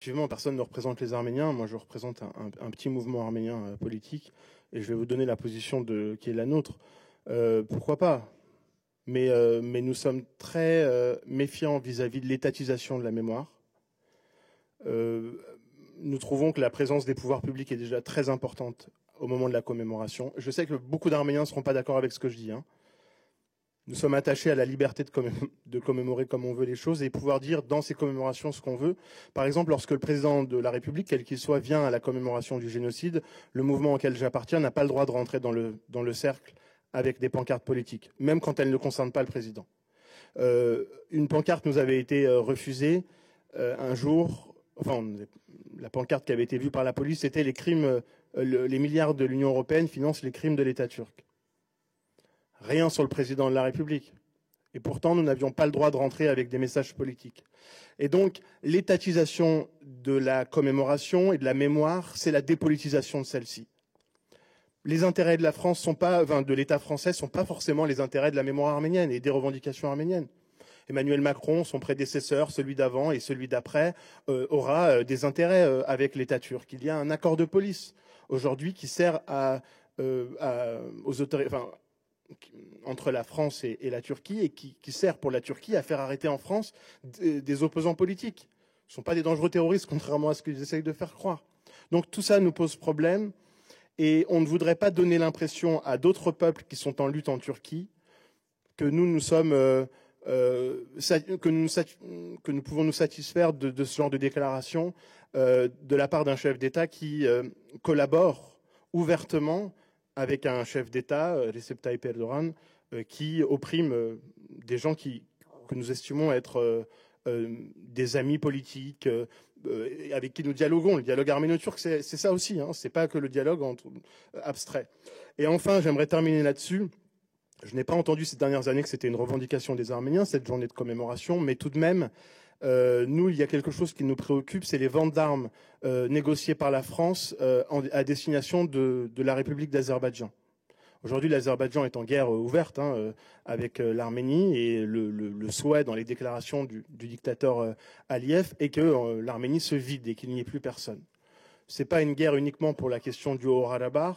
Effectivement, personne ne représente les Arméniens. Moi, je représente un petit mouvement arménien politique, et je vais vous donner la position qui est la nôtre. Pourquoi pas? Mais nous sommes très méfiants vis-à-vis de l'étatisation de la mémoire. Nous trouvons que la présence des pouvoirs publics est déjà très importante au moment de la commémoration. Je sais que beaucoup d'Arméniens ne seront pas d'accord avec ce que je dis. Nous sommes attachés à la liberté de commémorer comme on veut les choses et pouvoir dire dans ces commémorations ce qu'on veut. Par exemple, lorsque le président de la République, quel qu'il soit, vient à la commémoration du génocide, le mouvement auquel j'appartiens n'a pas le droit de rentrer dans le cercle avec des pancartes politiques, même quand elles ne concernent pas le président. Une pancarte nous avait été refusée un jour. Enfin, la pancarte qui avait été vue par la police, c'était les milliards de l'Union européenne financent les crimes de l'État turc. Rien sur le président de la République. Et pourtant, nous n'avions pas le droit de rentrer avec des messages politiques. Et donc, l'étatisation de la commémoration et de la mémoire, c'est la dépolitisation de celle-ci. Les intérêts de la France de l'État français sont pas forcément les intérêts de la mémoire arménienne et des revendications arméniennes. Emmanuel Macron, son prédécesseur, celui d'avant et celui d'après, aura des intérêts avec l'État turc. Il y a un accord de police aujourd'hui qui sert aux autorités, entre la France et la Turquie, et qui sert pour la Turquie à faire arrêter en France des opposants politiques. Ce ne sont pas des dangereux terroristes, contrairement à ce qu'ils essayent de faire croire. Donc tout ça nous pose problème, et on ne voudrait pas donner l'impression à d'autres peuples qui sont en lutte en Turquie que nous pouvons nous satisfaire de ce genre de déclaration de la part d'un chef d'État qui collabore ouvertement avec un chef d'État, Recep Tayyip Erdogan, qui opprime des gens que nous estimons être des amis politiques, avec qui nous dialoguons. Le dialogue arméno-turc, c'est ça aussi, c'est pas que le dialogue abstrait. Et enfin, j'aimerais terminer là-dessus. Je n'ai pas entendu ces dernières années que c'était une revendication des Arméniens, cette journée de commémoration, mais tout de même, nous, il y a quelque chose qui nous préoccupe, c'est les ventes d'armes négociées par la France à destination de la République d'Azerbaïdjan. Aujourd'hui, l'Azerbaïdjan est en guerre ouverte avec l'Arménie, et le souhait dans les déclarations du dictateur Aliyev est que l'Arménie se vide et qu'il n'y ait plus personne. Ce n'est pas une guerre uniquement pour la question du Haut-Karabakh,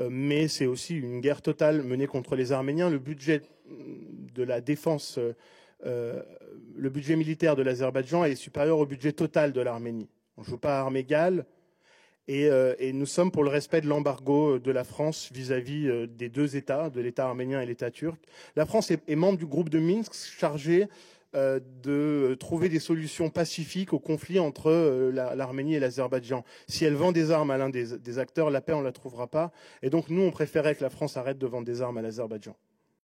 mais c'est aussi une guerre totale menée contre les Arméniens. Le budget de la défense, le budget militaire de l'Azerbaïdjan est supérieur au budget total de l'Arménie. On ne joue pas à armes égales, et nous sommes pour le respect de l'embargo de la France vis-à-vis des deux États, de l'État arménien et l'État turc. La France est membre du groupe de Minsk chargé de trouver des solutions pacifiques au conflit entre l'Arménie et l'Azerbaïdjan. Si elle vend des armes à l'un des acteurs, la paix, on ne la trouvera pas. Et donc, nous, on préférait que la France arrête de vendre des armes à l'Azerbaïdjan.